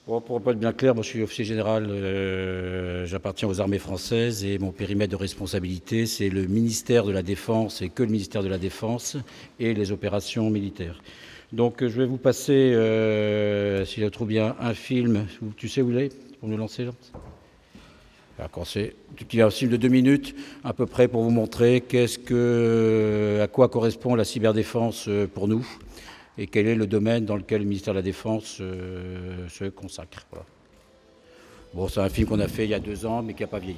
Bon, pour ne pas être bien clair, moi je suis officier général, j'appartiens aux armées françaises et mon périmètre de responsabilité, c'est le ministère de la Défense et que le ministère de la Défense et les opérations militaires. Donc je vais vous passer, si je trouve bien, un film. Tu sais où il est pour nous lancer là. D'accord, c'est un film de 2 minutes à peu près pour vous montrer à quoi correspond la cyberdéfense pour nous et quel est le domaine dans lequel le ministère de la Défense se consacre. Voilà. Bon, c'est un film qu'on a fait il y a 2 ans, mais qui n'a pas vieilli.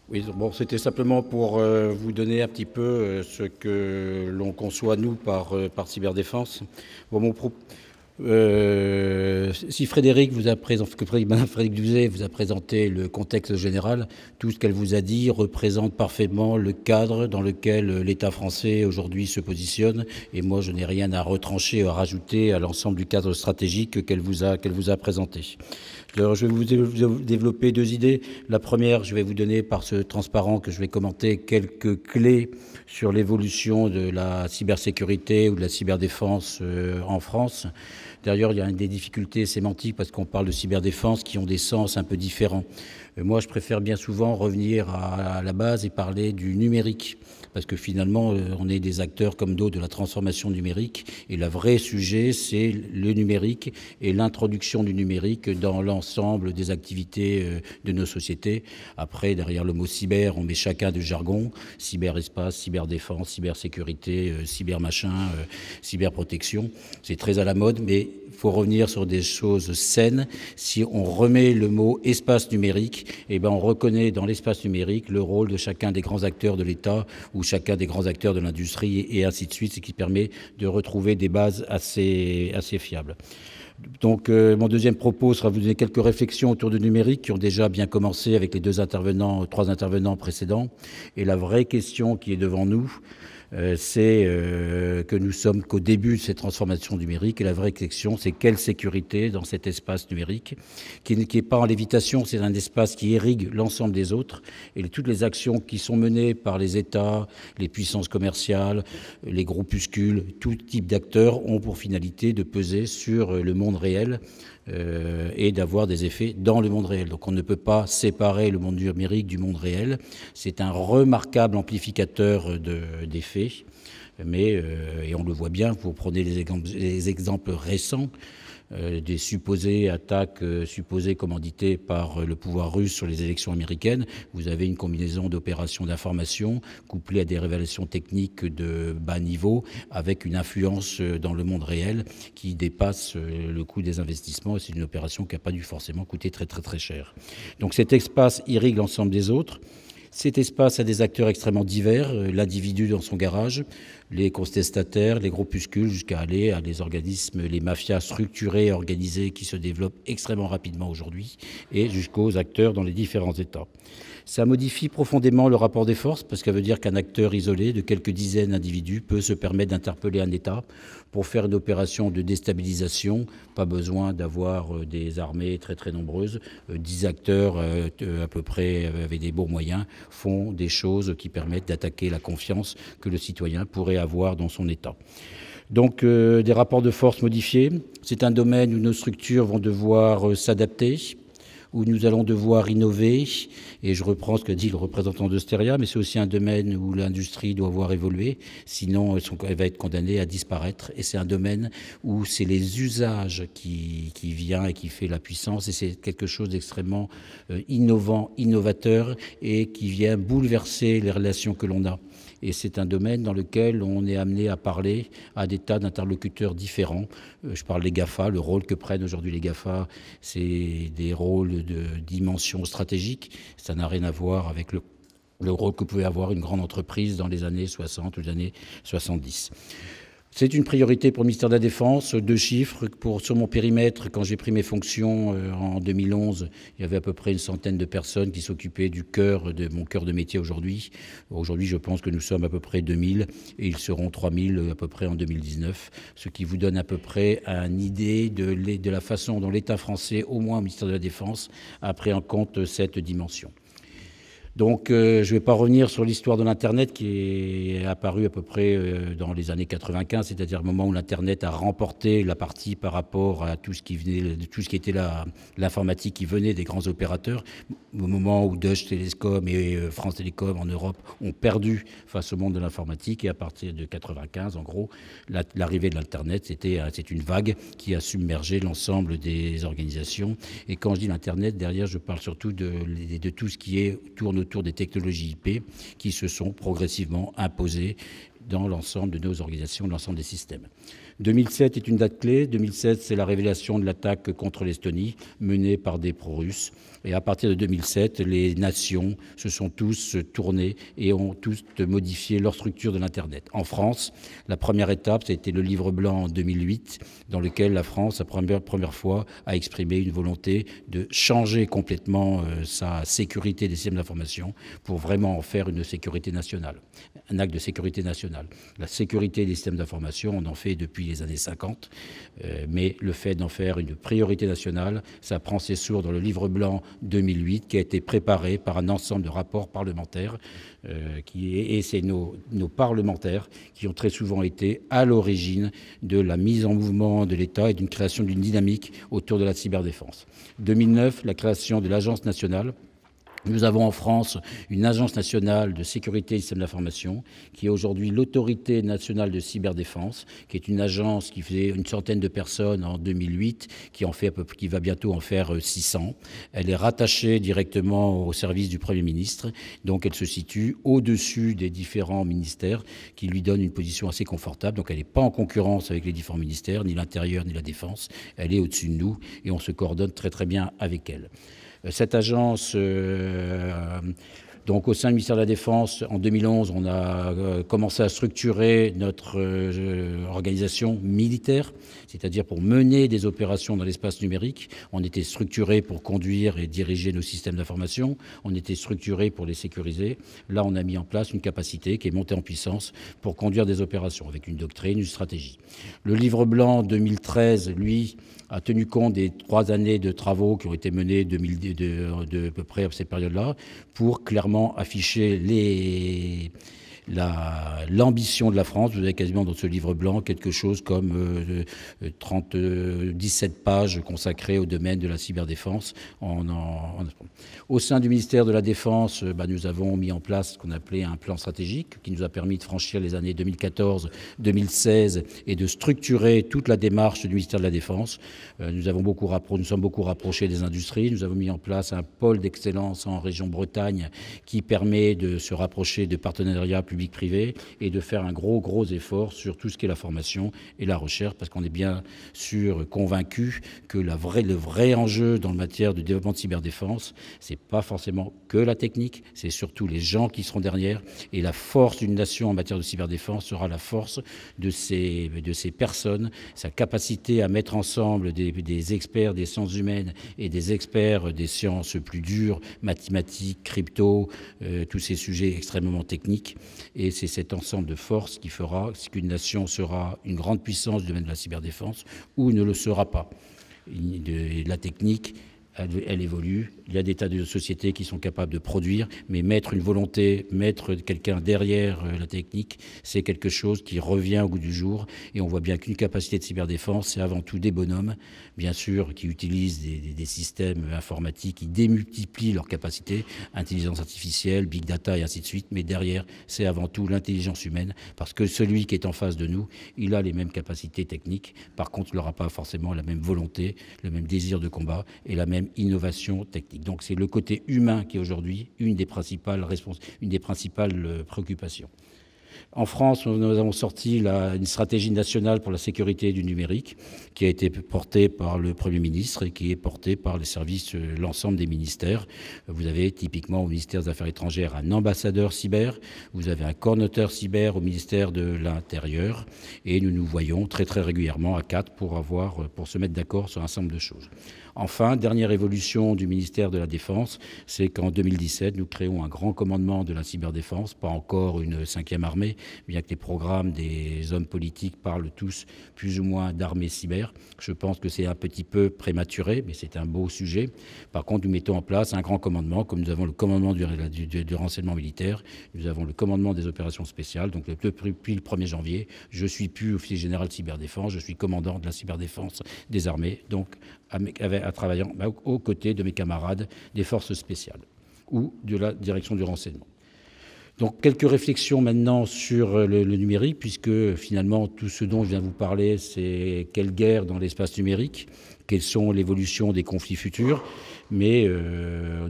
Oui, bon, c'était simplement pour vous donner un petit peu ce que l'on conçoit, nous, par cyberdéfense. Bon, si Frédéric vous a présenté, Madame Frédéric Duzet vous a présenté le contexte général, tout ce qu'elle vous a dit représente parfaitement le cadre dans lequel l'État français aujourd'hui se positionne. Et moi, je n'ai rien à retrancher, à rajouter à l'ensemble du cadre stratégique qu'elle vous a présenté. Alors, je vais vous développer 2 idées. La première, je vais vous donner par ce transparent que je vais commenter quelques clés sur l'évolution de la cybersécurité ou de la cyberdéfense en France. D'ailleurs, il y a des difficultés sémantiques parce qu'on parle de cyberdéfense qui ont des sens un peu différents. Moi, je préfère bien souvent revenir à la base et parler du numérique, parce que finalement, on est des acteurs comme d'autres de la transformation numérique, et le vrai sujet, c'est le numérique et l'introduction du numérique dans l'ensemble des activités de nos sociétés. Après, derrière le mot cyber, on met chacun du jargon, cyberespace, cyberdéfense, cybersécurité, cybermachin, cyberprotection. C'est très à la mode, mais il faut revenir sur des choses saines. Si on remet le mot espace numérique, eh ben on reconnaît dans l'espace numérique le rôle de chacun des grands acteurs de l'État ou chacun des grands acteurs de l'industrie et ainsi de suite, ce qui permet de retrouver des bases assez fiables. Donc mon deuxième propos sera de vous donner quelques réflexions autour du numérique qui ont déjà bien commencé avec les 3 intervenants précédents. Et la vraie question qui est devant nous, c'est que nous sommes qu'au début de cette transformation numérique, et la vraie question, c'est quelle sécurité dans cet espace numérique, qui n'est pas en lévitation, c'est un espace qui irrigue l'ensemble des autres, et toutes les actions qui sont menées par les États, les puissances commerciales, les groupuscules, tout type d'acteurs ont pour finalité de peser sur le monde réel et d'avoir des effets dans le monde réel. Donc on ne peut pas séparer le monde numérique du monde réel. C'est un remarquable amplificateur d'effets. Mais, et on le voit bien, vous prenez les exemples récents, des supposées attaques supposées commanditées par le pouvoir russe sur les élections américaines. Vous avez une combinaison d'opérations d'information couplées à des révélations techniques de bas niveau avec une influence dans le monde réel qui dépasse le coût des investissements, et c'est une opération qui n'a pas dû forcément coûter très cher. Donc cet espace irrigue l'ensemble des autres. Cet espace a des acteurs extrêmement divers, l'individu dans son garage, les contestataires, les groupuscules, jusqu'à aller à les organismes, les mafias structurées et organisées qui se développent extrêmement rapidement aujourd'hui, et jusqu'aux acteurs dans les différents États. Ça modifie profondément le rapport des forces, parce que ça veut dire qu'un acteur isolé de quelques dizaines d'individus peut se permettre d'interpeller un État pour faire une opération de déstabilisation. Pas besoin d'avoir des armées très nombreuses. 10 acteurs à peu près avec des bons moyens font des choses qui permettent d'attaquer la confiance que le citoyen pourrait avoir dans son État. Donc des rapports de force modifiés. C'est un domaine où nos structures vont devoir s'adapter, où nous allons devoir innover, et je reprends ce que dit le représentant de Steria, mais c'est aussi un domaine où l'industrie doit avoir évolué, sinon elle va être condamnée à disparaître, et c'est un domaine où c'est les usages qui vient et qui fait la puissance, et c'est quelque chose d'extrêmement innovant, innovateur, et qui vient bouleverser les relations que l'on a. Et c'est un domaine dans lequel on est amené à parler à des tas d'interlocuteurs différents. Je parle des GAFA, le rôle que prennent aujourd'hui les GAFA, c'est des rôles de dimension stratégique. Ça n'a rien à voir avec le rôle que pouvait avoir une grande entreprise dans les années 60 ou les années 70. C'est une priorité pour le ministère de la Défense. 2 chiffres. Sur mon périmètre, quand j'ai pris mes fonctions en 2011, il y avait à peu près une centaine de personnes qui s'occupaient du cœur de mon cœur de métier aujourd'hui. Aujourd'hui, je pense que nous sommes à peu près 2000 et ils seront 3000 à peu près en 2019, ce qui vous donne à peu près une idée de la façon dont l'État français, au moins au ministère de la Défense, a pris en compte cette dimension. Donc je ne vais pas revenir sur l'histoire de l'Internet qui est apparue à peu près dans les années 95, c'est-à-dire le moment où l'Internet a remporté la partie par rapport à tout ce qui était l'informatique qui venait des grands opérateurs, au moment où Deutsche Telekom et France Télécom en Europe ont perdu face au monde de l'informatique, et à partir de 95, en gros, l'arrivée de l'Internet, c'est une vague qui a submergé l'ensemble des organisations. Et quand je dis l'Internet, derrière, je parle surtout de tout ce qui tourne autour des technologies IP qui se sont progressivement imposées dans l'ensemble de nos organisations, l'ensemble des systèmes. 2007 est une date clé. 2007, c'est la révélation de l'attaque contre l'Estonie menée par des pro-russes. Et à partir de 2007, les nations se sont tous tournées et ont tous modifié leur structure de l'Internet. En France, la première étape, ça a été le livre blanc en 2008, dans lequel la France, la première fois, a exprimé une volonté de changer complètement sa sécurité des systèmes d'information pour vraiment en faire une sécurité nationale, un acte de sécurité nationale. La sécurité des systèmes d'information, on en fait depuis les années 50, mais le fait d'en faire une priorité nationale, ça prend ses sources dans le livre blanc 2008 qui a été préparé par un ensemble de rapports parlementaires et c'est nos parlementaires qui ont très souvent été à l'origine de la mise en mouvement de l'État et d'une création d'une dynamique autour de la cyberdéfense. 2009, la création de l'Agence nationale. Nous avons en France une agence nationale de sécurité et système d'information qui est aujourd'hui l'autorité nationale de cyberdéfense, qui est une agence qui faisait une centaine de personnes en 2008, qui va bientôt en faire 600. Elle est rattachée directement au service du Premier ministre, donc elle se situe au-dessus des différents ministères qui lui donnent une position assez confortable. Donc elle n'est pas en concurrence avec les différents ministères, ni l'Intérieur ni la Défense. Elle est au-dessus de nous et on se coordonne très bien avec elle. Cette agence, donc au sein du ministère de la Défense, en 2011, on a commencé à structurer notre organisation militaire, c'est-à-dire pour mener des opérations dans l'espace numérique. On était structuré pour conduire et diriger nos systèmes d'information. On était structuré pour les sécuriser. Là, on a mis en place une capacité qui est montée en puissance pour conduire des opérations avec une doctrine, une stratégie. Le livre blanc 2013, lui, a tenu compte des 3 années de travaux qui ont été menés de à peu près à cette période-là pour clairement afficher l'ambition de la France. Vous avez quasiment dans ce livre blanc quelque chose comme 17 pages consacrées au domaine de la cyberdéfense. Au sein du ministère de la Défense, nous avons mis en place ce qu'on appelait un plan stratégique qui nous a permis de franchir les années 2014-2016 et de structurer toute la démarche du ministère de la Défense. Nous sommes beaucoup rapprochés des industries. Nous avons mis en place un pôle d'excellence en région Bretagne qui permet de se rapprocher de partenariats public-privé et de faire un gros effort sur tout ce qui est la formation et la recherche, parce qu'on est bien sûr convaincu que le vrai enjeu dans le matière de développement de cyberdéfense, c'est pas forcément que la technique, c'est surtout les gens qui seront derrière. Et la force d'une nation en matière de cyberdéfense sera la force de ces personnes, sa capacité à mettre ensemble des experts des sciences humaines et des experts des sciences plus dures, mathématiques, crypto, tous ces sujets extrêmement techniques. Et c'est cet ensemble de forces qui fera qu'une nation sera une grande puissance du domaine de la cyberdéfense ou ne le sera pas. La technique, elle évolue. Il y a des tas de sociétés qui sont capables de produire, mais mettre une volonté, mettre quelqu'un derrière la technique, c'est quelque chose qui revient au goût du jour. Et on voit bien qu'une capacité de cyberdéfense, c'est avant tout des bonhommes, bien sûr, qui utilisent des systèmes informatiques, qui démultiplient leurs capacités, intelligence artificielle, big data et ainsi de suite. Mais derrière, c'est avant tout l'intelligence humaine, parce que celui qui est en face de nous, il a les mêmes capacités techniques. Par contre, il n'aura pas forcément la même volonté, le même désir de combat et la même innovation technique. Donc c'est le côté humain qui est aujourd'hui une des principales préoccupations. En France, nous avons sorti une stratégie nationale pour la sécurité du numérique qui a été portée par le Premier ministre et qui est portée par les services, l'ensemble des ministères. Vous avez typiquement au ministère des Affaires étrangères un ambassadeur cyber, vous avez un coordonnateur cyber au ministère de l'Intérieur et nous nous voyons très régulièrement à 4 pour se mettre d'accord sur un certain nombre de choses. Enfin, dernière évolution du ministère de la Défense, c'est qu'en 2017, nous créons un grand commandement de la cyberdéfense, pas encore une 5e armée, bien que les programmes des hommes politiques parlent tous plus ou moins d'armée cyber. Je pense que c'est un petit peu prématuré, mais c'est un beau sujet. Par contre, nous mettons en place un grand commandement, comme nous avons le commandement du renseignement militaire, nous avons le commandement des opérations spéciales. Donc depuis le 1er janvier, je suis plus officier général de cyberdéfense, je suis commandant de la cyberdéfense des armées, donc à travaillant aux côtés de mes camarades des forces spéciales ou de la direction du renseignement. Donc quelques réflexions maintenant sur le numérique, puisque finalement tout ce dont je viens vous parler, c'est quelle guerre dans l'espace numérique, quelles sont l'évolution des conflits futurs, mais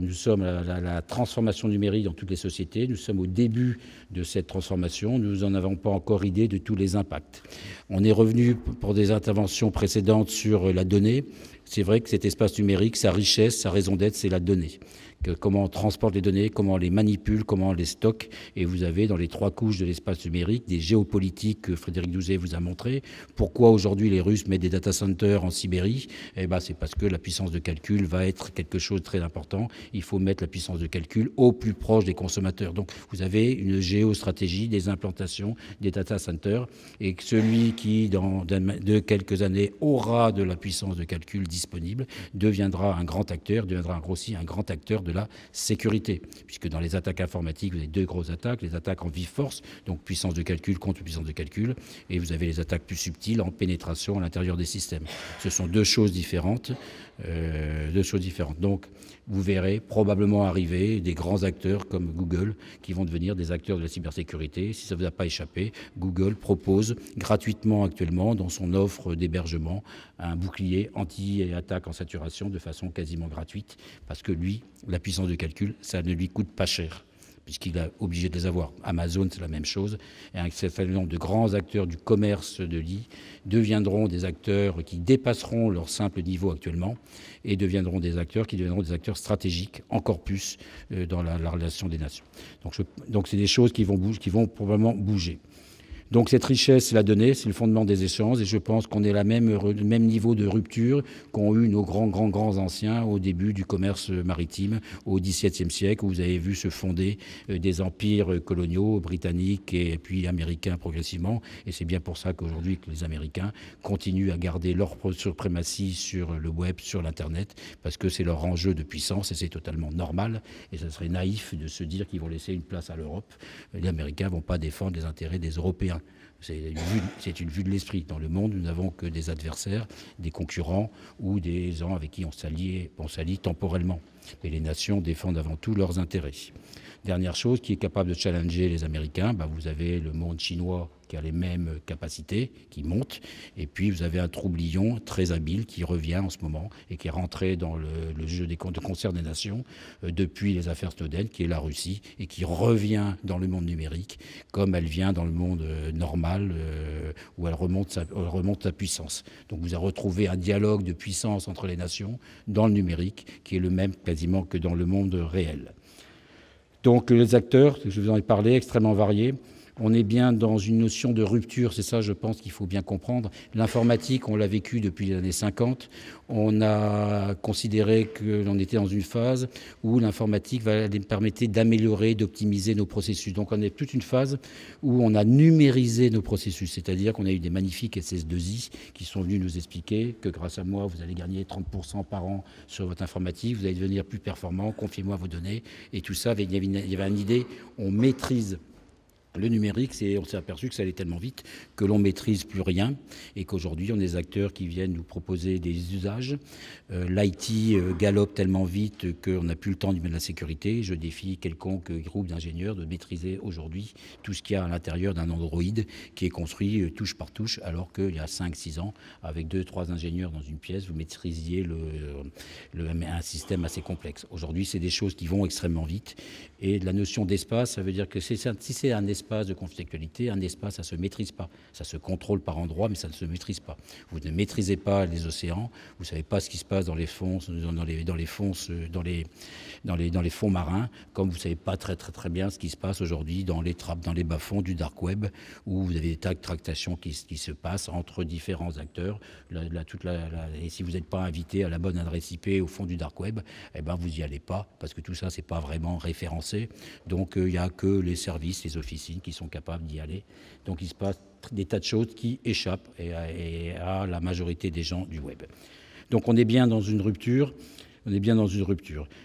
nous sommes à la transformation numérique dans toutes les sociétés, nous sommes au début de cette transformation, nous n'en avons pas encore idée de tous les impacts. On est revenu pour des interventions précédentes sur la donnée. C'est vrai que cet espace numérique, sa richesse, sa raison d'être, c'est la donnée. Comment on transporte les données, comment on les manipule, comment on les stocke. Et vous avez dans les 3 couches de l'espace numérique des géopolitiques que Frédéric Douzet vous a montré. Pourquoi aujourd'hui les Russes mettent des data centers en Sibérie? C'est parce que la puissance de calcul va être quelque chose de très important. Il faut mettre la puissance de calcul au plus proche des consommateurs. Donc vous avez une géostratégie des implantations des data centers. Et celui qui, dans quelques années, aura de la puissance de calcul disponible, deviendra un grand acteur, deviendra aussi un grand acteur de la sécurité, puisque dans les attaques informatiques, vous avez 2 grosses attaques, les attaques en vive force, donc puissance de calcul contre puissance de calcul, et vous avez les attaques plus subtiles en pénétration à l'intérieur des systèmes. Ce sont deux choses différentes. Donc, vous verrez probablement arriver des grands acteurs comme Google qui vont devenir des acteurs de la cybersécurité. Si ça ne vous a pas échappé, Google propose gratuitement actuellement dans son offre d'hébergement un bouclier anti-attaque en saturation de façon quasiment gratuite parce que lui, la puissance de calcul, ça ne lui coûte pas cher puisqu'il est obligé de les avoir. Amazon, c'est la même chose. Et un certain nombre de grands acteurs du commerce de l'IA deviendront des acteurs qui dépasseront leur simple niveau actuellement et deviendront des acteurs stratégiques encore plus dans la relation des nations. Donc c'est des choses qui vont probablement bouger. Donc cette richesse, c'est la donnée, c'est le fondement des échanges, et je pense qu'on est le même niveau de rupture qu'ont eu nos grands anciens au début du commerce maritime au XVIIe siècle, où vous avez vu se fonder des empires coloniaux britanniques et puis américains progressivement. Et c'est bien pour ça qu'aujourd'hui que les Américains continuent à garder leur suprématie sur le web, sur l'Internet, parce que c'est leur enjeu de puissance et c'est totalement normal. Et ça serait naïf de se dire qu'ils vont laisser une place à l'Europe. Les Américains ne vont pas défendre les intérêts des Européens. C'est une vue de l'esprit. Dans le monde, nous n'avons que des adversaires, des concurrents ou des gens avec qui on s'allie temporellement. Mais les nations défendent avant tout leurs intérêts. Dernière chose, qui est capable de challenger les Américains, vous avez le monde chinois qui a les mêmes capacités, qui monte, et puis vous avez un troublion très habile qui revient en ce moment et qui est rentré dans le jeu de concert des nations depuis les affaires Snowden, qui est la Russie, et qui revient dans le monde numérique comme elle vient dans le monde normal où elle remonte sa puissance. Donc vous avez retrouvé un dialogue de puissance entre les nations dans le numérique qui est le même quasiment que dans le monde réel. Donc les acteurs, je vous en ai parlé, extrêmement variés. On est bien dans une notion de rupture, c'est ça je pense qu'il faut bien comprendre. L'informatique, on l'a vécu depuis les années 50. On a considéré que l'on était dans une phase où l'informatique permettait d'améliorer, d'optimiser nos processus. Donc on est toute une phase où on a numérisé nos processus, c'est-à-dire qu'on a eu des magnifiques SS2I qui sont venus nous expliquer que grâce à moi, vous allez gagner 30% par an sur votre informatique, vous allez devenir plus performant, confiez-moi vos données. Et tout ça, il y avait une idée, on maîtrise le numérique, on s'est aperçu que ça allait tellement vite que l'on ne maîtrise plus rien et qu'aujourd'hui, on a des acteurs qui viennent nous proposer des usages. L'IT galope tellement vite qu'on n'a plus le temps de mettre la sécurité. Je défie quelconque groupe d'ingénieurs de maîtriser aujourd'hui tout ce qu'il y a à l'intérieur d'un Android qui est construit touche par touche, alors qu'il y a 5-6 ans, avec 2-3 ingénieurs dans une pièce, vous maîtrisiez un système assez complexe. Aujourd'hui, c'est des choses qui vont extrêmement vite. Et la notion d'espace, ça veut dire que si c'est un espace de conflictualité, un espace, ça ne se maîtrise pas. Ça se contrôle par endroits, mais ça ne se maîtrise pas. Vous ne maîtrisez pas les océans, vous ne savez pas ce qui se passe dans les fonds marins, comme vous ne savez pas très bien ce qui se passe aujourd'hui dans les bas-fonds du dark web, où vous avez des tas de tractations qui se passent entre différents acteurs. Et si vous n'êtes pas invité à la bonne adresse IP au fond du dark web, vous n'y allez pas, parce que tout ça, c'est pas vraiment référencé. Donc il n'y a que les services, les officines qui sont capables d'y aller. Donc il se passe des tas de choses qui échappent à la majorité des gens du web. Donc on est bien dans une rupture.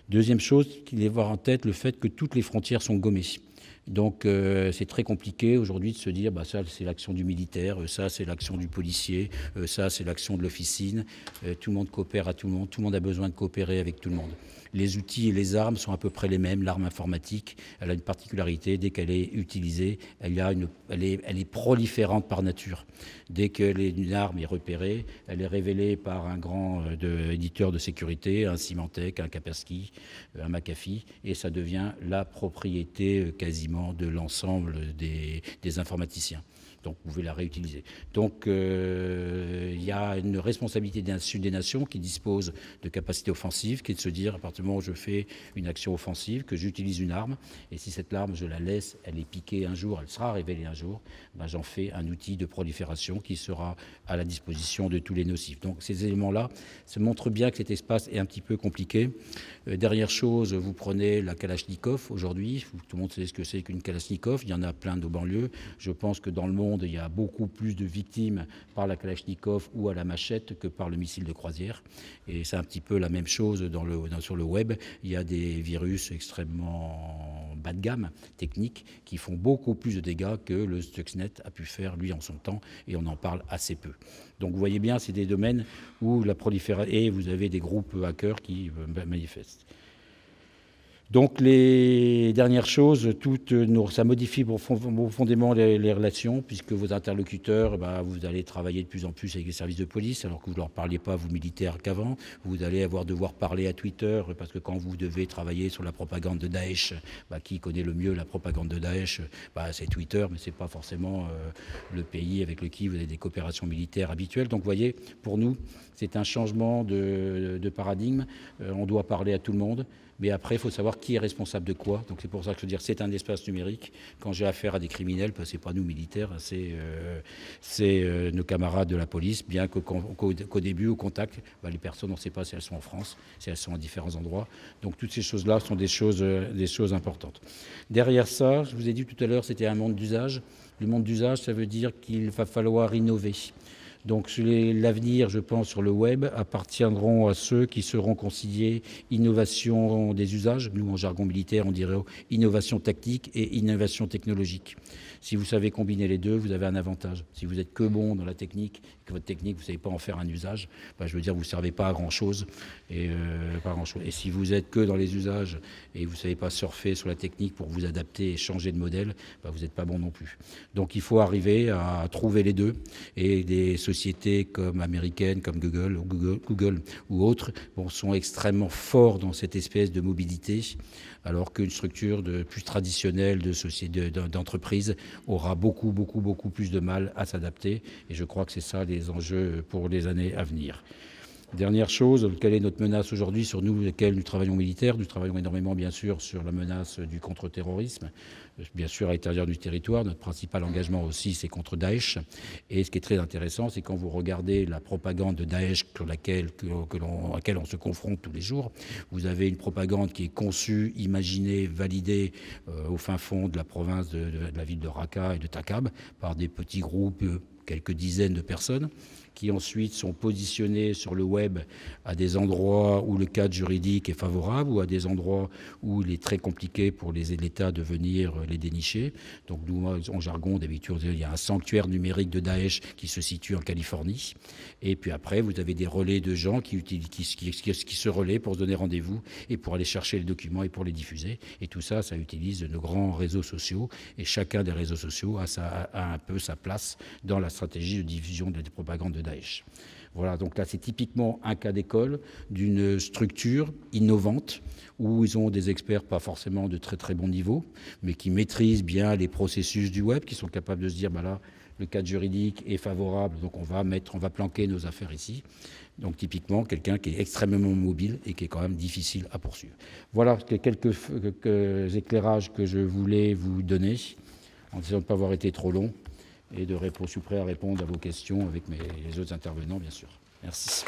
Deuxième chose, qu'il faut avoir en tête le fait que toutes les frontières sont gommées. Donc c'est très compliqué aujourd'hui de se dire ça c'est l'action du militaire, ça c'est l'action du policier, ça c'est l'action de l'officine. Tout le monde coopère à tout le monde a besoin de coopérer avec tout le monde. Les outils et les armes sont à peu près les mêmes. L'arme informatique, elle a une particularité, dès qu'elle est utilisée, elle est proliférante par nature. Dès qu'une arme est repérée, elle est révélée par un grand éditeur de sécurité, un Symantec, un Kaspersky, un McAfee, et ça devient la propriété quasiment de l'ensemble des informaticiens. Donc vous pouvez la réutiliser. Donc il y a une responsabilité des nations qui disposent de capacités offensives, qui est de se dire, à partir du moment où je fais une action offensive, que j'utilise une arme, et si cette arme, je la laisse, elle est piquée un jour, elle sera révélée un jour, j'en fais un outil de prolifération qui sera à la disposition de tous les nocifs. Donc ces éléments-là se montrent bien que cet espace est un petit peu compliqué. Dernière chose, vous prenez la Kalachnikov aujourd'hui, tout le monde sait ce que c'est qu'une Kalachnikov, il y en a plein de banlieues. Je pense que dans le monde, il y a beaucoup plus de victimes par la Kalachnikov ou à la machette que par le missile de croisière. Et c'est un petit peu la même chose sur le web. Il y a des virus extrêmement bas de gamme, techniques, qui font beaucoup plus de dégâts que le Stuxnet a pu faire, lui, en son temps, et on en parle assez peu. Donc vous voyez bien, c'est des domaines où la prolifération... Et vous avez des groupes hackers qui manifestent. Donc les dernières choses, ça modifie profondément les relations, puisque vos interlocuteurs, vous allez travailler de plus en plus avec les services de police, alors que vous ne leur parliez pas, vous militaires, qu'avant. Vous allez devoir parler à Twitter, parce que quand vous devez travailler sur la propagande de Daesh, qui connaît le mieux la propagande de Daesh, c'est Twitter, mais ce n'est pas forcément le pays avec lequel vous avez des coopérations militaires habituelles. Donc vous voyez, pour nous, c'est un changement de paradigme. On doit parler à tout le monde. Mais après, il faut savoir savoir qui est responsable de quoi. Donc c'est pour ça que je veux dire, c'est un espace numérique. Quand j'ai affaire à des criminels, c'est pas nous militaires, c'est nos camarades de la police, bien qu'au début, au contact, les personnes, on ne sait pas si elles sont en France, si elles sont à différents endroits. Donc toutes ces choses-là sont des choses importantes. Derrière ça, je vous ai dit tout à l'heure, c'était un monde d'usage. Le monde d'usage, ça veut dire qu'il va falloir innover. Donc l'avenir, je pense, sur le web appartiendront à ceux qui seront conciliés innovation des usages. Nous, en jargon militaire, on dirait innovation tactique et innovation technologique. Si vous savez combiner les deux, vous avez un avantage. Si vous êtes que bon dans la technique, que votre technique, vous ne savez pas en faire un usage, je veux dire, vous ne servez pas à grand-chose. Et si vous êtes que dans les usages et vous ne savez pas surfer sur la technique pour vous adapter et changer de modèle, vous n'êtes pas bon non plus. Donc il faut arriver à trouver les deux. Et des sociétés comme américaines, comme Google ou autres, sont extrêmement forts dans cette espèce de mobilité, alors qu'une structure plus traditionnelle d'entreprise aura beaucoup plus de mal à s'adapter. Et je crois que c'est ça les enjeux pour les années à venir. Dernière chose, quelle est notre menace aujourd'hui sur nous, lesquels nous travaillons militaires? Nous travaillons énormément, bien sûr, sur la menace du contre-terrorisme, bien sûr à l'intérieur du territoire. Notre principal engagement aussi, c'est contre Daesh. Et ce qui est très intéressant, c'est quand vous regardez la propagande de Daesh à laquelle on se confronte tous les jours, vous avez une propagande qui est conçue, imaginée, validée au fin fond de la province de la ville de Raqqa et de Taqab par des petits groupes, quelques dizaines de personnes, qui ensuite sont positionnés sur le web à des endroits où le cadre juridique est favorable ou à des endroits où il est très compliqué pour l'État de venir les dénicher. Donc nous, en jargon, d'habitude, il y a un sanctuaire numérique de Daesh qui se situe en Californie. Et puis après, vous avez des relais de gens qui se relaient pour se donner rendez-vous et pour aller chercher les documents et pour les diffuser. Et tout ça, ça utilise de grands réseaux sociaux. Et chacun des réseaux sociaux a un peu sa place dans la stratégie de diffusion de la propagande de Daesh. Voilà, donc là, c'est typiquement un cas d'école d'une structure innovante où ils ont des experts pas forcément de très bon niveau, mais qui maîtrisent bien les processus du web, qui sont capables de se dire, là, le cadre juridique est favorable, donc on va planquer nos affaires ici. Donc typiquement, quelqu'un qui est extrêmement mobile et qui est quand même difficile à poursuivre. Voilà quelques éclairages que je voulais vous donner, en essayant de ne pas avoir été trop long. Et je suis prêt à répondre à vos questions avec les autres intervenants, bien sûr. Merci.